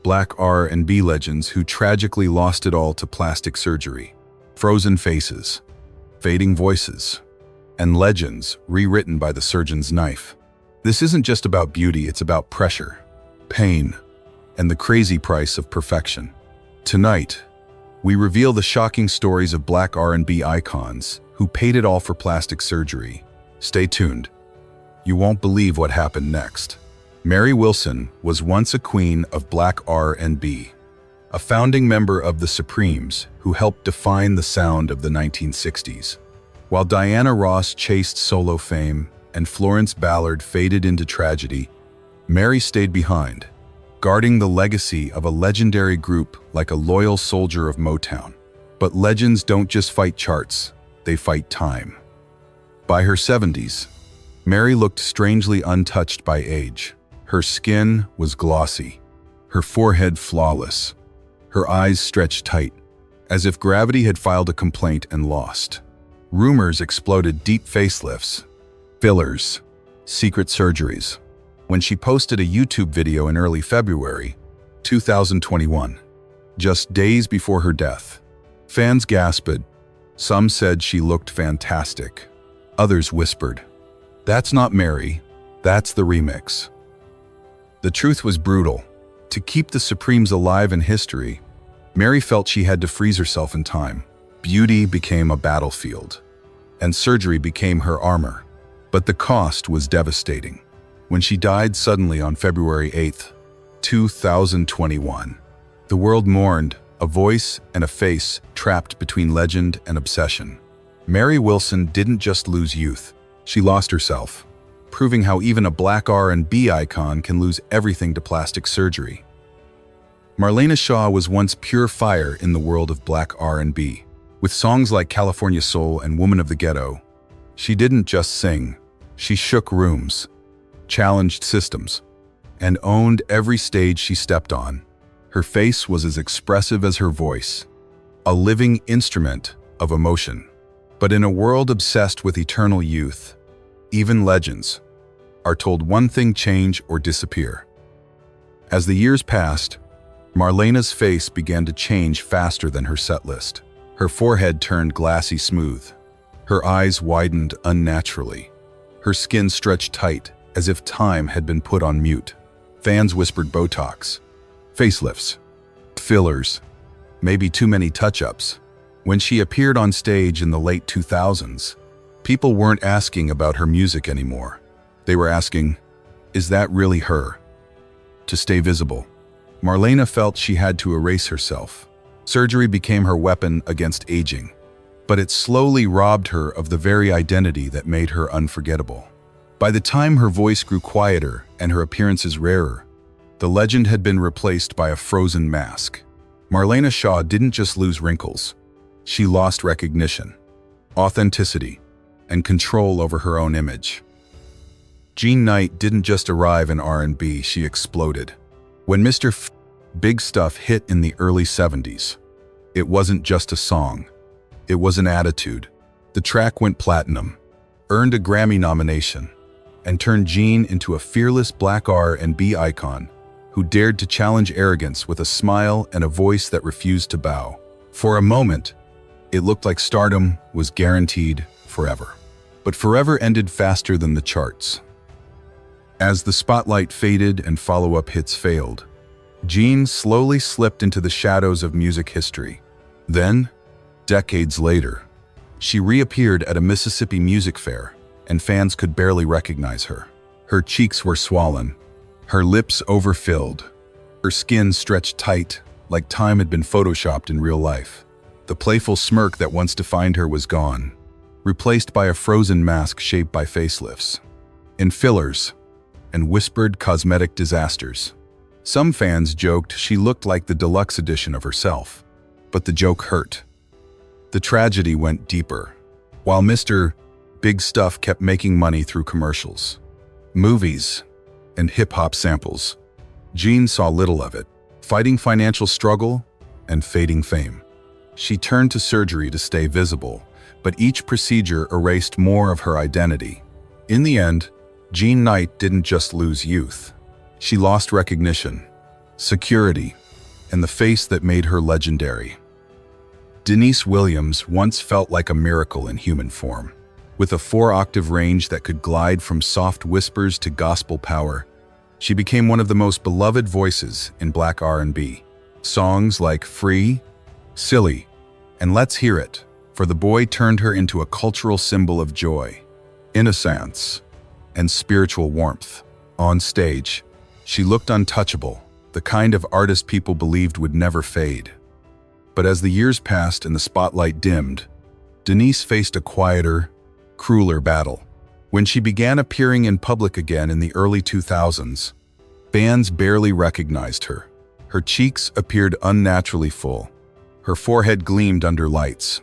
Black R&B legends who tragically lost it all to plastic surgery. Frozen faces, fading voices, and legends rewritten by the surgeon's knife. This isn't just about beauty, it's about pressure, pain, and the crazy price of perfection. Tonight, we reveal the shocking stories of Black R&B icons who paid it all for plastic surgery. Stay tuned. You won't believe what happened next. Mary Wilson was once a queen of Black R&B, a founding member of the Supremes who helped define the sound of the 1960s. While Diana Ross chased solo fame and Florence Ballard faded into tragedy, Mary stayed behind, guarding the legacy of a legendary group like a loyal soldier of Motown. But legends don't just fight charts, they fight time. By her 70s, Mary looked strangely untouched by age. Her skin was glossy, her forehead flawless, her eyes stretched tight, as if gravity had filed a complaint and lost. Rumors exploded: deep facelifts, fillers, secret surgeries. When she posted a YouTube video in early February 2021, just days before her death, fans gasped. Some said she looked fantastic. Others whispered, "That's not Mary, that's the remix." The truth was brutal. To keep the Supremes alive in history, Mary felt she had to freeze herself in time. Beauty became a battlefield, and surgery became her armor. But the cost was devastating. When she died suddenly on February 8, 2021, the world mourned, a voice and a face trapped between legend and obsession. Mary Wilson didn't just lose youth, she lost herself, proving how even a Black R&B icon can lose everything to plastic surgery. Marlena Shaw was once pure fire in the world of Black R&B. With songs like California Soul and Woman of the Ghetto, she didn't just sing, she shook rooms, challenged systems, and owned every stage she stepped on. Her face was as expressive as her voice, a living instrument of emotion. But in a world obsessed with eternal youth, even legends are told one thing: change or disappear. As the years passed, Marlena's face began to change faster than her setlist. Her forehead turned glassy smooth. Her eyes widened unnaturally. Her skin stretched tight, as if time had been put on mute. Fans whispered Botox, facelifts, fillers, maybe too many touch-ups. When she appeared on stage in the late 2000s, people weren't asking about her music anymore. They were asking, is that really her? To stay visible, Marlena felt she had to erase herself. Surgery became her weapon against aging, but it slowly robbed her of the very identity that made her unforgettable. By the time her voice grew quieter and her appearances rarer, the legend had been replaced by a frozen mask. Marlena Shaw didn't just lose wrinkles. She lost recognition, authenticity, and control over her own image. Jean Knight didn't just arrive in R&B, she exploded. When Mr. Big Stuff hit in the early 70s, it wasn't just a song, it was an attitude. The track went platinum, earned a Grammy nomination, and turned Jean into a fearless Black R&B icon who dared to challenge arrogance with a smile and a voice that refused to bow. For a moment, it looked like stardom was guaranteed forever. But forever ended faster than the charts. As the spotlight faded and follow-up hits failed, Jean slowly slipped into the shadows of music history. Then, decades later, she reappeared at a Mississippi music fair, and fans could barely recognize her. Her cheeks were swollen, her lips overfilled, her skin stretched tight like time had been photoshopped in real life. The playful smirk that once defined her was gone, replaced by a frozen mask shaped by facelifts, in fillers, and whispered cosmetic disasters. Some fans joked she looked like the deluxe edition of herself, but the joke hurt. The tragedy went deeper. While Mr. Big Stuff kept making money through commercials, movies, and hip-hop samples, Jean saw little of it, fighting financial struggle and fading fame. She turned to surgery to stay visible, but each procedure erased more of her identity. In the end, Jean Knight didn't just lose youth. She lost recognition, security, and the face that made her legendary. Deniece Williams once felt like a miracle in human form. With a 4-octave range that could glide from soft whispers to gospel power, she became one of the most beloved voices in Black R&B. Songs like Free, Silly, and Let's Hear It for the Boy turned her into a cultural symbol of joy, innocence, and spiritual warmth. On stage, she looked untouchable, the kind of artist people believed would never fade. But as the years passed and the spotlight dimmed, Deniece faced a quieter, crueler battle. When she began appearing in public again in the early 2000s, fans barely recognized her. Her cheeks appeared unnaturally full, her forehead gleamed under lights,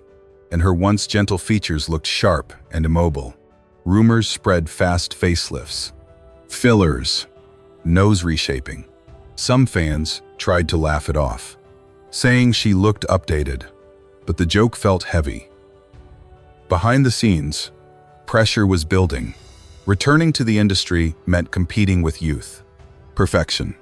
and her once gentle features looked sharp and immobile. Rumors spread fast facelifts, fillers, nose reshaping. Some fans tried to laugh it off, saying she looked updated, but the joke felt heavy. Behind the scenes, pressure was building. Returning to the industry meant competing with youth, perfection,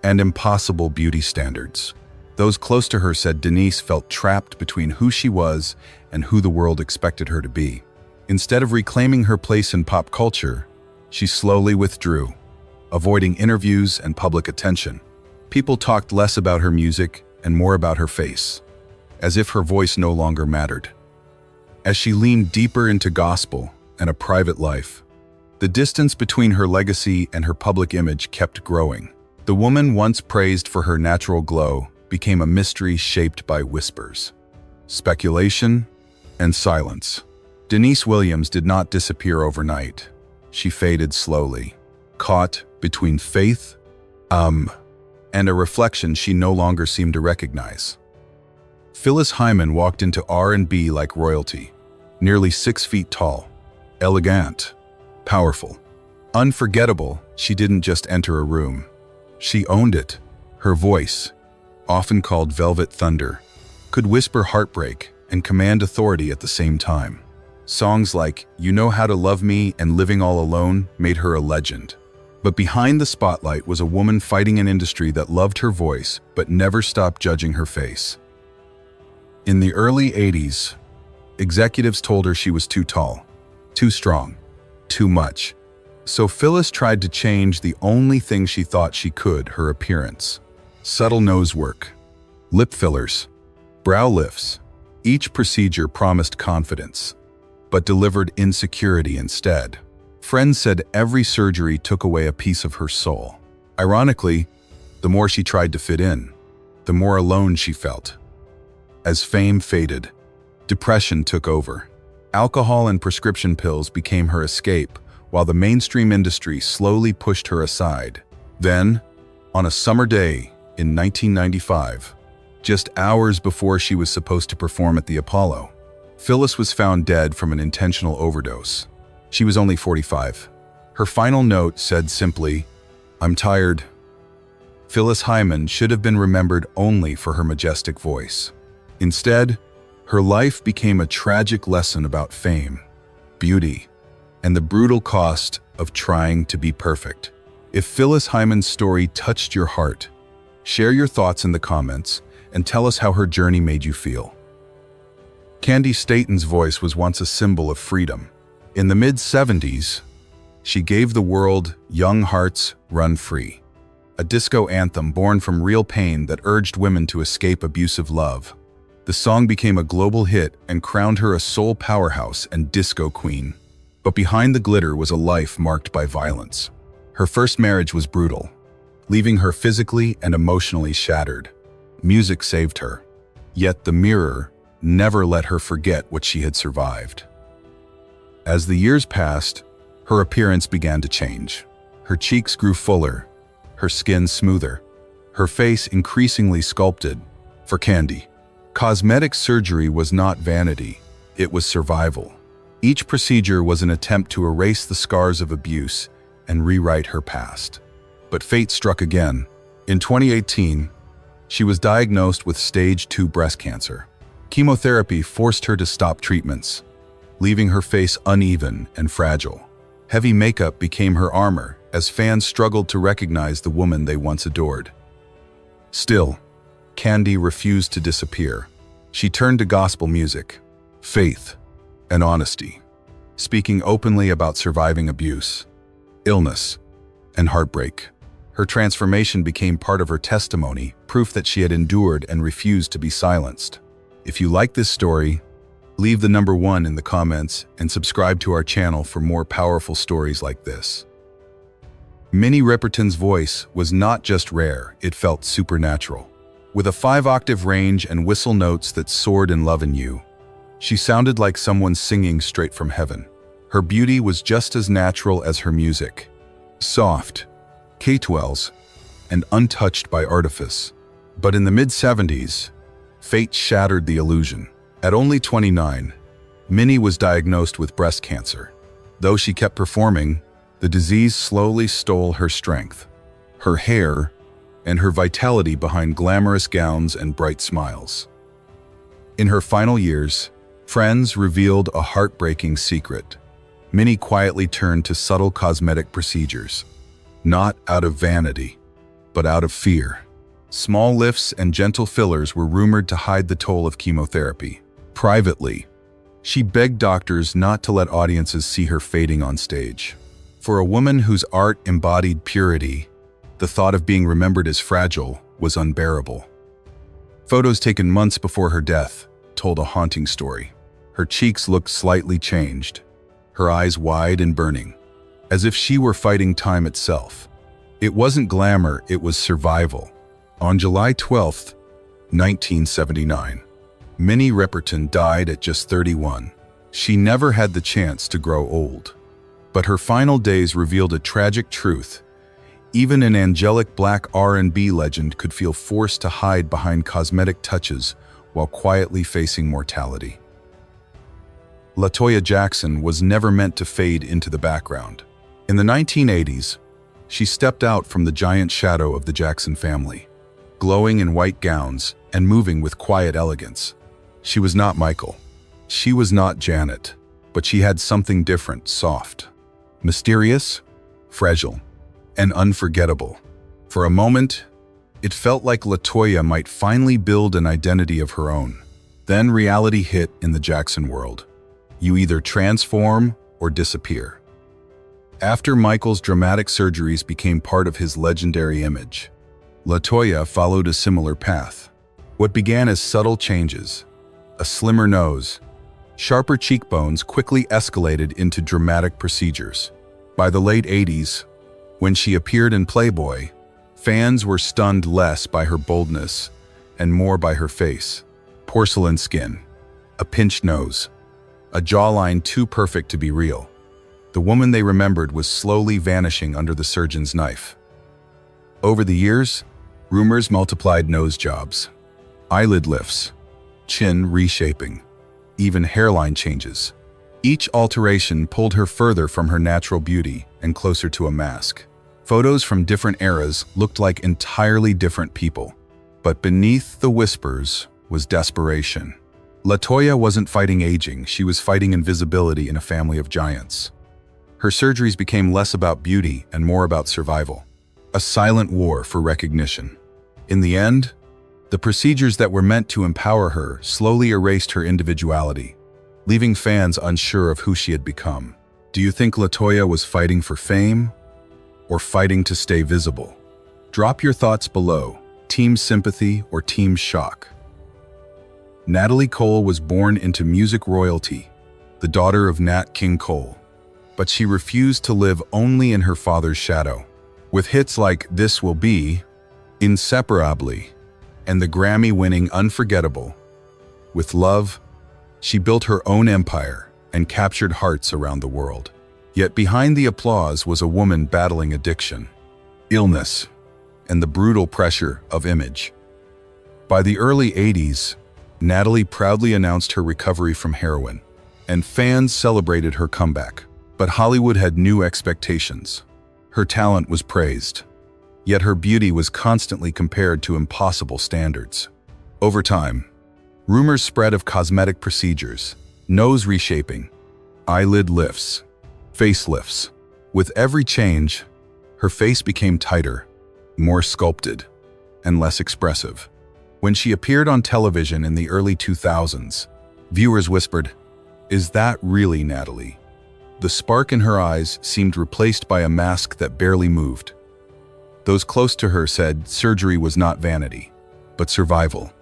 and impossible beauty standards. Those close to her said Deniece felt trapped between who she was and who the world expected her to be. Instead of reclaiming her place in pop culture, she slowly withdrew, avoiding interviews and public attention. People talked less about her music and more about her face, as if her voice no longer mattered. As she leaned deeper into gospel and a private life, the distance between her legacy and her public image kept growing. The woman once praised for her natural glow became a mystery shaped by whispers, speculation, and silence. Deniece Williams did not disappear overnight. She faded slowly, caught between faith, and a reflection she no longer seemed to recognize. Phyllis Hyman walked into R&B like royalty, nearly 6 feet tall, elegant, powerful, unforgettable. She didn't just enter a room. She owned it. Her voice, often called Velvet Thunder, could whisper heartbreak and command authority at the same time. Songs like You Know How to Love Me and Living All Alone made her a legend. But behind the spotlight was a woman fighting an industry that loved her voice but never stopped judging her face. In the early 80s, executives told her she was too tall, too strong, too much. So Phyllis tried to change the only thing she thought she could, her appearance. Subtle nose work, lip fillers, brow lifts. Each procedure promised confidence, but delivered insecurity instead. Friends said every surgery took away a piece of her soul. Ironically, the more she tried to fit in, the more alone she felt. As fame faded, depression took over. Alcohol and prescription pills became her escape, while the mainstream industry slowly pushed her aside. Then, on a summer day in 1995, just hours before she was supposed to perform at the Apollo, Phyllis was found dead from an intentional overdose. She was only 45. Her final note said simply, "I'm tired." Phyllis Hyman should have been remembered only for her majestic voice. Instead, her life became a tragic lesson about fame, beauty, and the brutal cost of trying to be perfect. If Phyllis Hyman's story touched your heart, share your thoughts in the comments and tell us how her journey made you feel. Candi Staton's voice was once a symbol of freedom. In the mid-70s, she gave the world Young Hearts Run Free, a disco anthem born from real pain that urged women to escape abusive love. The song became a global hit and crowned her a soul powerhouse and disco queen. But behind the glitter was a life marked by violence. Her first marriage was brutal, leaving her physically and emotionally shattered. Music saved her, yet the mirror never let her forget what she had survived. As the years passed, her appearance began to change. Her cheeks grew fuller, her skin smoother, her face increasingly sculpted. For Candi, cosmetic surgery was not vanity, it was survival. Each procedure was an attempt to erase the scars of abuse and rewrite her past. But fate struck again. In 2018, she was diagnosed with stage 2 breast cancer. Chemotherapy forced her to stop treatments, leaving her face uneven and fragile. Heavy makeup became her armor as fans struggled to recognize the woman they once adored. Still, Candi refused to disappear. She turned to gospel music, faith, and honesty, speaking openly about surviving abuse, illness, and heartbreak. Her transformation became part of her testimony, proof that she had endured and refused to be silenced. If you like this story, leave the number 1 in the comments and subscribe to our channel for more powerful stories like this. Minnie Riperton's voice was not just rare, it felt supernatural. With a 5-octave range and whistle notes that soared in love and you, she sounded like someone singing straight from heaven. Her beauty was just as natural as her music. Soft, K-12s, and untouched by artifice. But in the mid-70s, fate shattered the illusion. At only 29, Minnie was diagnosed with breast cancer. Though she kept performing, the disease slowly stole her strength, her hair, and her vitality behind glamorous gowns and bright smiles. In her final years, friends revealed a heartbreaking secret. Minnie quietly turned to subtle cosmetic procedures, not out of vanity, but out of fear. Small lifts and gentle fillers were rumored to hide the toll of chemotherapy. Privately, she begged doctors not to let audiences see her fading on stage. For a woman whose art embodied purity, the thought of being remembered as fragile was unbearable. Photos taken months before her death told a haunting story. Her cheeks looked slightly changed, her eyes wide and burning, as if she were fighting time itself. It wasn't glamour, it was survival. On July 12, 1979, Minnie Riperton died at just 31. She never had the chance to grow old. But her final days revealed a tragic truth. Even an angelic black R&B legend could feel forced to hide behind cosmetic touches while quietly facing mortality. Toya Jackson was never meant to fade into the background. In the 1980s, she stepped out from the giant shadow of the Jackson family, glowing in white gowns and moving with quiet elegance. She was not Michael. She was not Janet, but she had something different, soft, mysterious, fragile, and unforgettable. For a moment, it felt like Toya might finally build an identity of her own. Then reality hit in the Jackson world. You either transform or disappear. After Michael's dramatic surgeries became part of his legendary image, Toya followed a similar path. What began as subtle changes, a slimmer nose, sharper cheekbones, quickly escalated into dramatic procedures. By the late 80s, when she appeared in Playboy, fans were stunned less by her boldness and more by her face. Porcelain skin, a pinched nose, a jawline too perfect to be real. The woman they remembered was slowly vanishing under the surgeon's knife. Over the years, rumors multiplied: nose jobs, eyelid lifts, chin reshaping, even hairline changes. Each alteration pulled her further from her natural beauty and closer to a mask. Photos from different eras looked like entirely different people. But beneath the whispers was desperation. Toya wasn't fighting aging, she was fighting invisibility in a family of giants. Her surgeries became less about beauty and more about survival. A silent war for recognition. In the end, the procedures that were meant to empower her slowly erased her individuality, leaving fans unsure of who she had become. Do you think Toya was fighting for fame or fighting to stay visible? Drop your thoughts below. Team sympathy or team shock? Natalie Cole was born into music royalty, the daughter of Nat King Cole, but she refused to live only in her father's shadow. With hits like This Will Be, Inseparably, and the Grammy-winning Unforgettable, with love, she built her own empire and captured hearts around the world. Yet behind the applause was a woman battling addiction, illness, and the brutal pressure of image. By the early 80s, Natalie proudly announced her recovery from heroin, and fans celebrated her comeback. But Hollywood had new expectations. Her talent was praised, yet her beauty was constantly compared to impossible standards. Over time, rumors spread of cosmetic procedures, nose reshaping, eyelid lifts, facelifts. With every change, her face became tighter, more sculpted, and less expressive. When she appeared on television in the early 2000s, viewers whispered, "Is that really Natalie?" The spark in her eyes seemed replaced by a mask that barely moved. Those close to her said surgery was not vanity, but survival.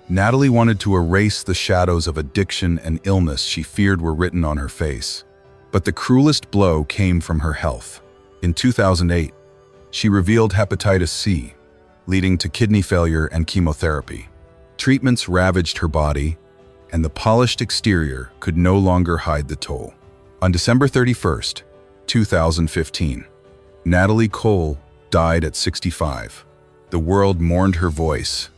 Natalie wanted to erase the shadows of addiction and illness she feared were written on her face. But the cruelest blow came from her health. In 2008, she revealed hepatitis C, leading to kidney failure and chemotherapy. Treatments ravaged her body, and the polished exterior could no longer hide the toll. On December 31st, 2015, Natalie Cole died at 65. The world mourned her voice,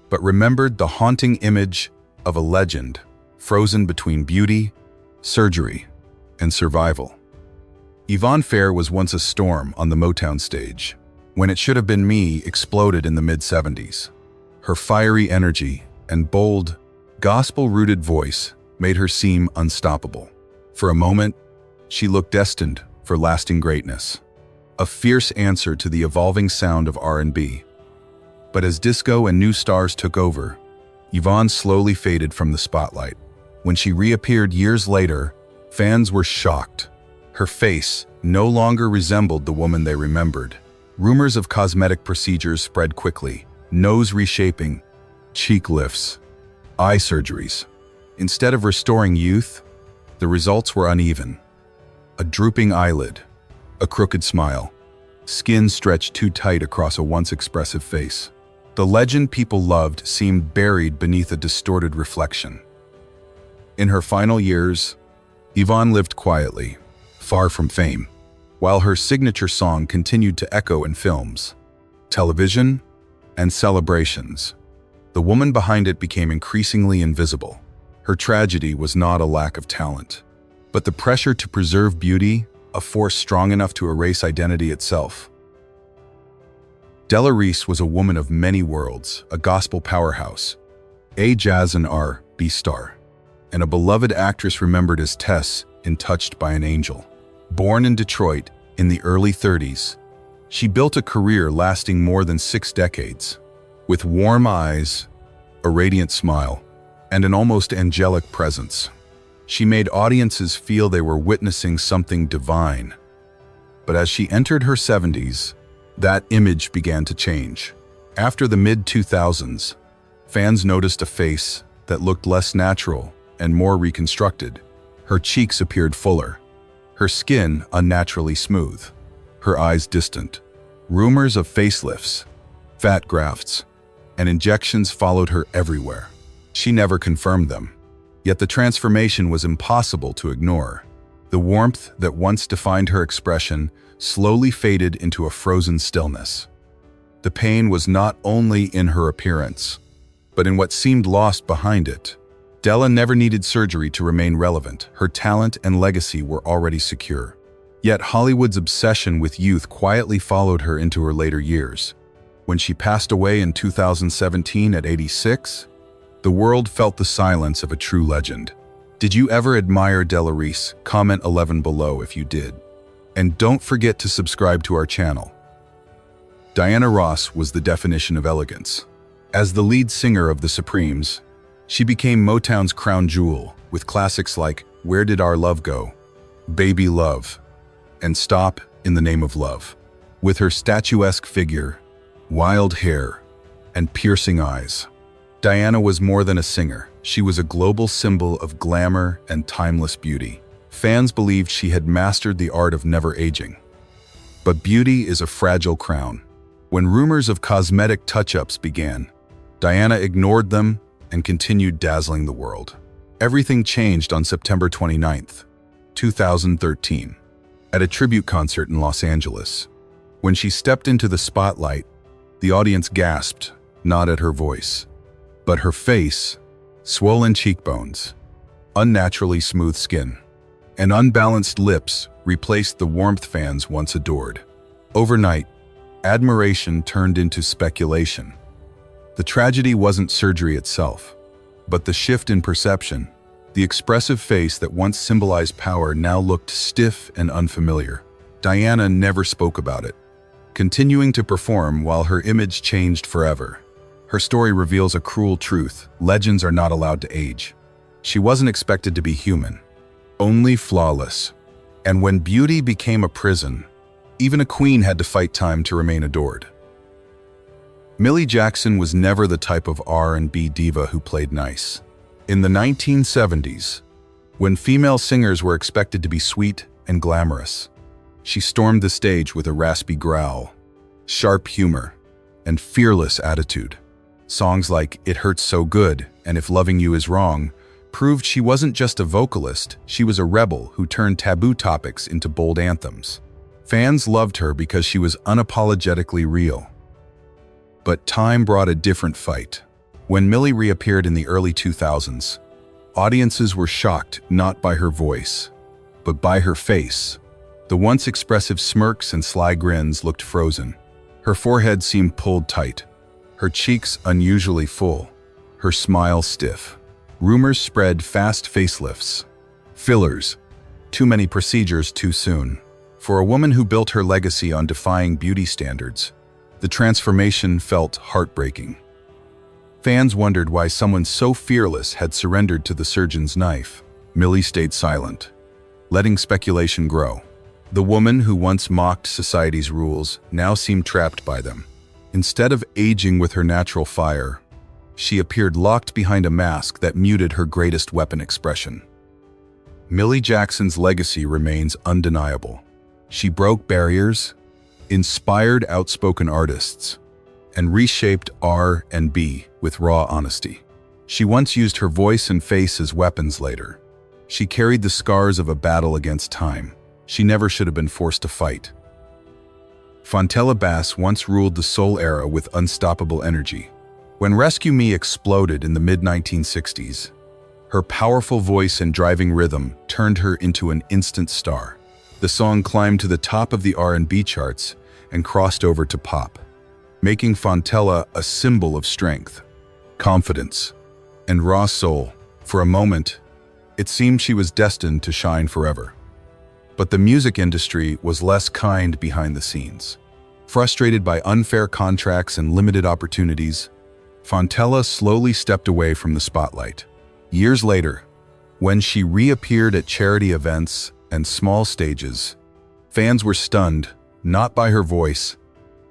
but remembered the haunting image of a legend frozen between beauty, surgery, and survival. Yvonne Fair was once a storm on the Motown stage. When It Should Have Been Me exploded in the mid-70s. Her fiery energy and bold, gospel-rooted voice made her seem unstoppable. For a moment, she looked destined for lasting greatness, a fierce answer to the evolving sound of R&B. But as disco and new stars took over, Yvonne slowly faded from the spotlight. When she reappeared years later, fans were shocked. Her face no longer resembled the woman they remembered. Rumors of cosmetic procedures spread quickly: nose reshaping, cheek lifts, eye surgeries. Instead of restoring youth, the results were uneven. A drooping eyelid, a crooked smile, skin stretched too tight across a once expressive face. The legend people loved seemed buried beneath a distorted reflection. In her final years, Yvonne lived quietly, far from fame, while her signature song continued to echo in films, television, and celebrations. The woman behind it became increasingly invisible. Her tragedy was not a lack of talent, but the pressure to preserve beauty, a force strong enough to erase identity itself. Della Reese was a woman of many worlds, a gospel powerhouse, a jazz and R&B star, and a beloved actress remembered as Tess in Touched by an Angel. Born in Detroit in the early 30s, she built a career lasting more than 6 decades. With warm eyes, a radiant smile, and an almost angelic presence, she made audiences feel they were witnessing something divine. But as she entered her 70s, that image began to change. After the mid-2000s, fans noticed a face that looked less natural and more reconstructed. Her cheeks appeared fuller, her skin unnaturally smooth, her eyes distant. Rumors of facelifts, fat grafts, and injections followed her everywhere. She never confirmed them, yet the transformation was impossible to ignore. The warmth that once defined her expression slowly faded into a frozen stillness. The pain was not only in her appearance, but in what seemed lost behind it. Della never needed surgery to remain relevant. Her talent and legacy were already secure. Yet Hollywood's obsession with youth quietly followed her into her later years. When she passed away in 2017 at 86, the world felt the silence of a true legend. Did you ever admire Della Reese? Comment 11 below if you did. And don't forget to subscribe to our channel. Diana Ross was the definition of elegance. As the lead singer of the Supremes, she became Motown's crown jewel, with classics like Where Did Our Love Go?, Baby Love, and Stop in the Name of Love. With her statuesque figure, wild hair, and piercing eyes, Diana was more than a singer. She was a global symbol of glamour and timeless beauty. Fans believed she had mastered the art of never aging. But beauty is a fragile crown. When rumors of cosmetic touch-ups began, Diana ignored them and continued dazzling the world. Everything changed on September 29th, 2013, at a tribute concert in Los Angeles. When she stepped into the spotlight, the audience gasped, not at her voice, but her face, swollen cheekbones, unnaturally smooth skin, and unbalanced lips replaced the warmth fans once adored. Overnight, admiration turned into speculation. The tragedy wasn't surgery itself, but the shift in perception. The expressive face that once symbolized power now looked stiff and unfamiliar. Diana never spoke about it, continuing to perform while her image changed forever. Her story reveals a cruel truth: legends are not allowed to age. She wasn't expected to be human, only flawless. And when beauty became a prison, even a queen had to fight time to remain adored. Millie Jackson was never the type of R&B diva who played nice. In the 1970s, when female singers were expected to be sweet and glamorous, she stormed the stage with a raspy growl, sharp humor, and fearless attitude. Songs like "It Hurts So Good" and "If Loving You Is Wrong" proved she wasn't just a vocalist, she was a rebel who turned taboo topics into bold anthems. Fans loved her because she was unapologetically real. But time brought a different fight. When Millie reappeared in the early 2000s, audiences were shocked not by her voice, but by her face. The once expressive smirks and sly grins looked frozen. Her forehead seemed pulled tight, her cheeks unusually full, her smile stiff. Rumors spread: fast facelifts, fillers, too many procedures too soon. For a woman who built her legacy on defying beauty standards, the transformation felt heartbreaking. Fans wondered why someone so fearless had surrendered to the surgeon's knife. Millie stayed silent, letting speculation grow. The woman who once mocked society's rules now seemed trapped by them. Instead of aging with her natural fire, she appeared locked behind a mask that muted her greatest weapon expression. Millie Jackson's legacy remains undeniable. She broke barriers, inspired outspoken artists, and reshaped R&B with raw honesty. She once used her voice and face as weapons later. She carried the scars of a battle against time she never should have been forced to fight. Fontella Bass once ruled the soul era with unstoppable energy. When Rescue Me exploded in the mid-1960s, her powerful voice and driving rhythm turned her into an instant star. The song climbed to the top of the R&B charts and crossed over to pop, making Fontella a symbol of strength, confidence, and raw soul. For a moment, it seemed she was destined to shine forever. But the music industry was less kind behind the scenes. Frustrated by unfair contracts and limited opportunities, Fontella slowly stepped away from the spotlight. Years later, when she reappeared at charity events and small stages, fans were stunned, not by her voice,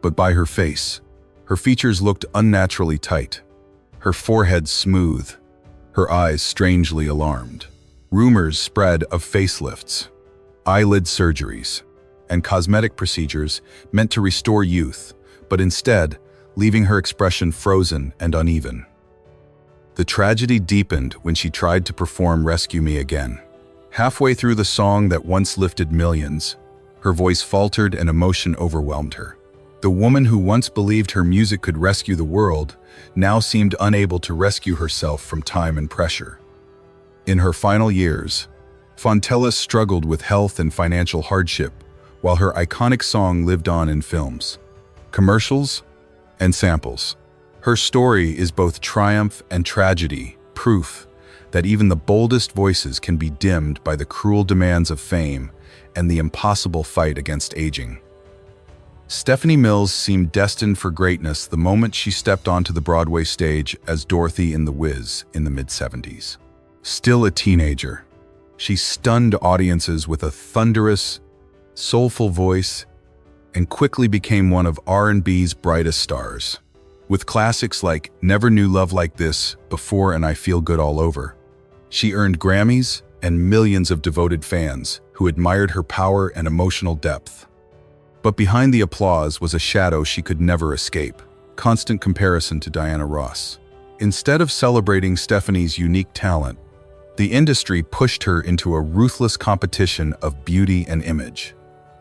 but by her face. Her features looked unnaturally tight, her forehead smooth, her eyes strangely alarmed. Rumors spread of facelifts, eyelid surgeries, and cosmetic procedures meant to restore youth, but instead, leaving her expression frozen and uneven. The tragedy deepened when she tried to perform Rescue Me again. Halfway through the song that once lifted millions, her voice faltered and emotion overwhelmed her. The woman who once believed her music could rescue the world now seemed unable to rescue herself from time and pressure. In her final years, Fontella struggled with health and financial hardship, while her iconic song lived on in films, commercials, and samples. Her story is both triumph and tragedy, proof that even the boldest voices can be dimmed by the cruel demands of fame and the impossible fight against aging. Stephanie Mills seemed destined for greatness the moment she stepped onto the Broadway stage as Dorothy in The Wiz in the mid-70s. Still a teenager, she stunned audiences with a thunderous, soulful voice and quickly became one of R&B's brightest stars. With classics like Never Knew Love Like This Before and I Feel Good All Over, she earned Grammys and millions of devoted fans who admired her power and emotional depth. But behind the applause was a shadow she could never escape: constant comparison to Diana Ross. Instead of celebrating Stephanie's unique talent, the industry pushed her into a ruthless competition of beauty and image.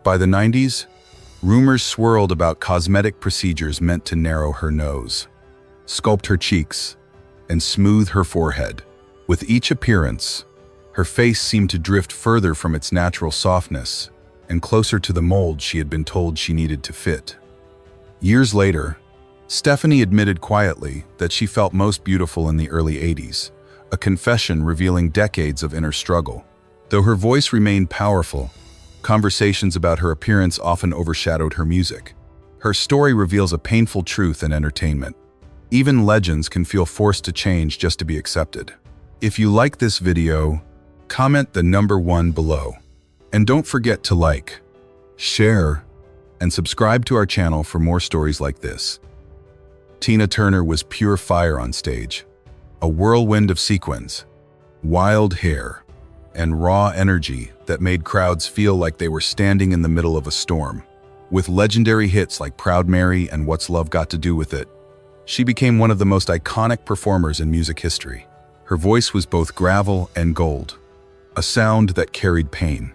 By the 90s, rumors swirled about cosmetic procedures meant to narrow her nose, sculpt her cheeks, and smooth her forehead. With each appearance, her face seemed to drift further from its natural softness and closer to the mold she had been told she needed to fit. Years later, Stephanie admitted quietly that she felt most beautiful in the early 80s, a confession revealing decades of inner struggle. Though her voice remained powerful, conversations about her appearance often overshadowed her music. Her story reveals a painful truth in entertainment. Even legends can feel forced to change just to be accepted. If you like this video, comment the number 1 below. And don't forget to like, share, and subscribe to our channel for more stories like this. Tina Turner was pure fire on stage, a whirlwind of sequins, wild hair, and raw energy that made crowds feel like they were standing in the middle of a storm. With legendary hits like Proud Mary and What's Love Got to Do with It, she became one of the most iconic performers in music history. Her voice was both gravel and gold, a sound that carried pain,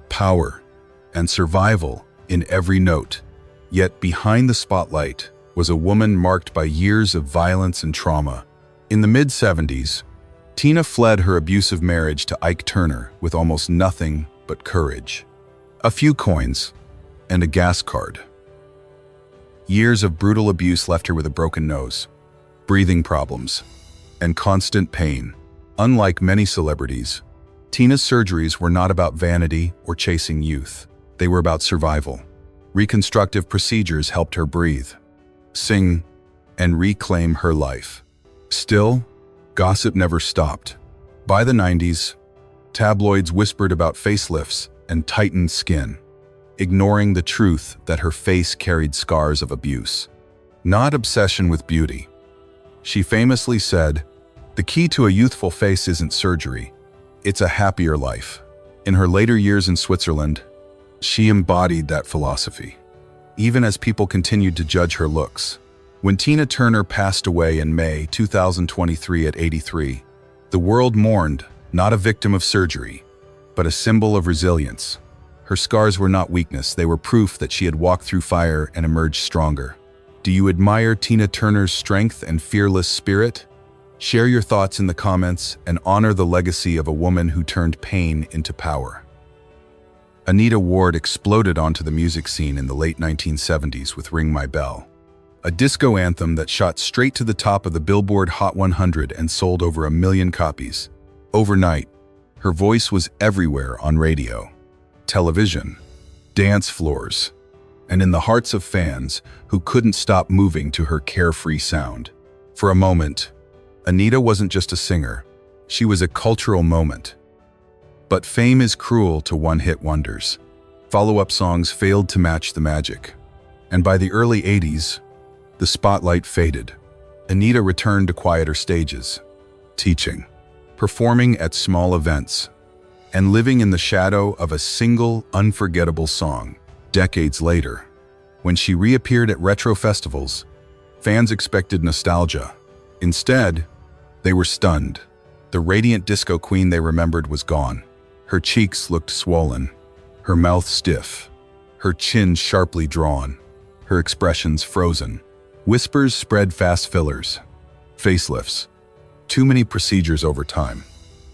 power, and survival in every note. Yet behind the spotlight was a woman marked by years of violence and trauma. In the mid-70s, Tina fled her abusive marriage to Ike Turner with almost nothing but courage. A few coins and a gas card. Years of brutal abuse left her with a broken nose, breathing problems, and constant pain. Unlike many celebrities, Tina's surgeries were not about vanity or chasing youth. They were about survival. Reconstructive procedures helped her breathe, sing, and reclaim her life. Still, gossip never stopped. By the 90s, tabloids whispered about facelifts and tightened skin, ignoring the truth that her face carried scars of abuse, not obsession with beauty. She famously said, "The key to a youthful face isn't surgery, it's a happier life." In her later years in Switzerland, she embodied that philosophy, even as people continued to judge her looks. When Tina Turner passed away in May 2023 at 83, the world mourned, not a victim of surgery, but a symbol of resilience. Her scars were not weakness, they were proof that she had walked through fire and emerged stronger. Do you admire Tina Turner's strength and fearless spirit? Share your thoughts in the comments and honor the legacy of a woman who turned pain into power. Anita Ward exploded onto the music scene in the late 1970s with Ring My Bell, a disco anthem that shot straight to the top of the Billboard Hot 100 and sold over 1 million copies. Overnight, her voice was everywhere on radio, television, dance floors, and in the hearts of fans who couldn't stop moving to her carefree sound. For a moment, Anita wasn't just a singer, she was a cultural moment. But fame is cruel to one-hit wonders. Follow-up songs failed to match the magic. And by the early 80s, the spotlight faded. Anita returned to quieter stages, teaching, performing at small events, and living in the shadow of a single unforgettable song. Decades later, when she reappeared at retro festivals, fans expected nostalgia. Instead, they were stunned. The radiant disco queen they remembered was gone. Her cheeks looked swollen, her mouth stiff, her chin sharply drawn, her expressions frozen. Whispers spread fast fillers, facelifts, too many procedures over time.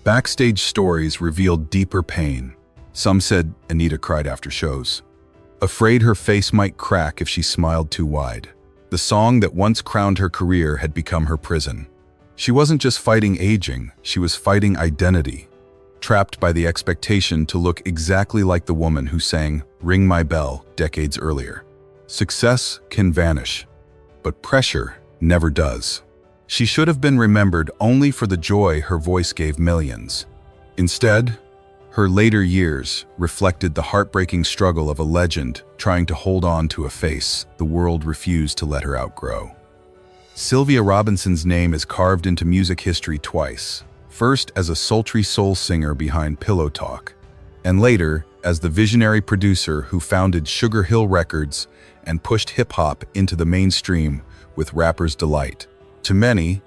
Backstage stories revealed deeper pain. Some said Anita cried after shows, afraid her face might crack if she smiled too wide. The song that once crowned her career had become her prison. She wasn't just fighting aging, she was fighting identity, trapped by the expectation to look exactly like the woman who sang Ring My Bell decades earlier. Success can vanish, but pressure never does. She should have been remembered only for the joy her voice gave millions. Instead, her later years reflected the heartbreaking struggle of a legend trying to hold on to a face the world refused to let her outgrow. Sylvia Robinson's name is carved into music history twice, first as a sultry soul singer behind Pillow Talk, and later as the visionary producer who founded Sugar Hill Records and pushed hip-hop into the mainstream with Rapper's Delight. To many,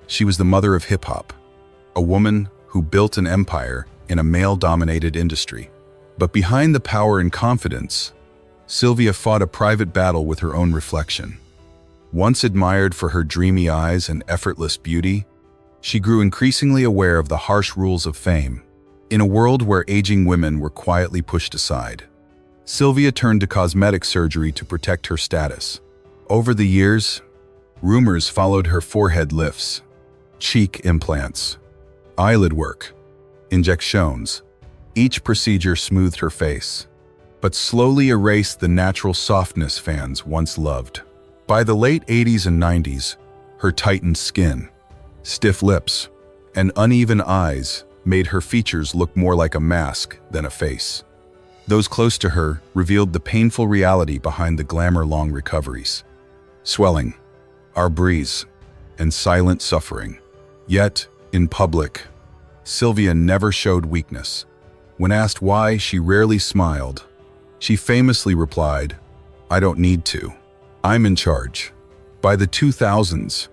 she was the mother of hip-hop, a woman who built an empire in a male-dominated industry. But behind the power and confidence, Sylvia fought a private battle with her own reflection. Once admired for her dreamy eyes and effortless beauty, she grew increasingly aware of the harsh rules of fame. In a world where aging women were quietly pushed aside, Sylvia turned to cosmetic surgery to protect her status. Over the years, rumors followed her forehead lifts, cheek implants, eyelid work, injections. Each procedure smoothed her face, but slowly erased the natural softness fans once loved. By the late 80s and 90s, her tightened skin, stiff lips, and uneven eyes made her features look more like a mask than a face. Those close to her revealed the painful reality behind the glamour-long recoveries. Swelling, arteries, and silent suffering. Yet, in public, Sylvia never showed weakness. When asked why, she rarely smiled. She famously replied, "I don't need to. I'm in charge." By the 2000s,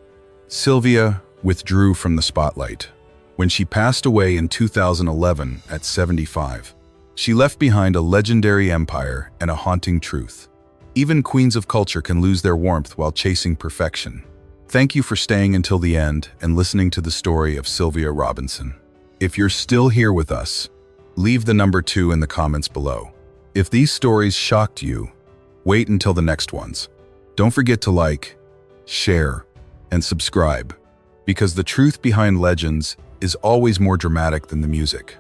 Sylvia withdrew from the spotlight. When she passed away in 2011 at 75, she left behind a legendary empire and a haunting truth. Even queens of culture can lose their warmth while chasing perfection. Thank you for staying until the end and listening to the story of Sylvia Robinson. If you're still here with us, leave the number 2 in the comments below. If these stories shocked you, wait until the next ones. Don't forget to like, share, and subscribe, because the truth behind legends is always more dramatic than the music.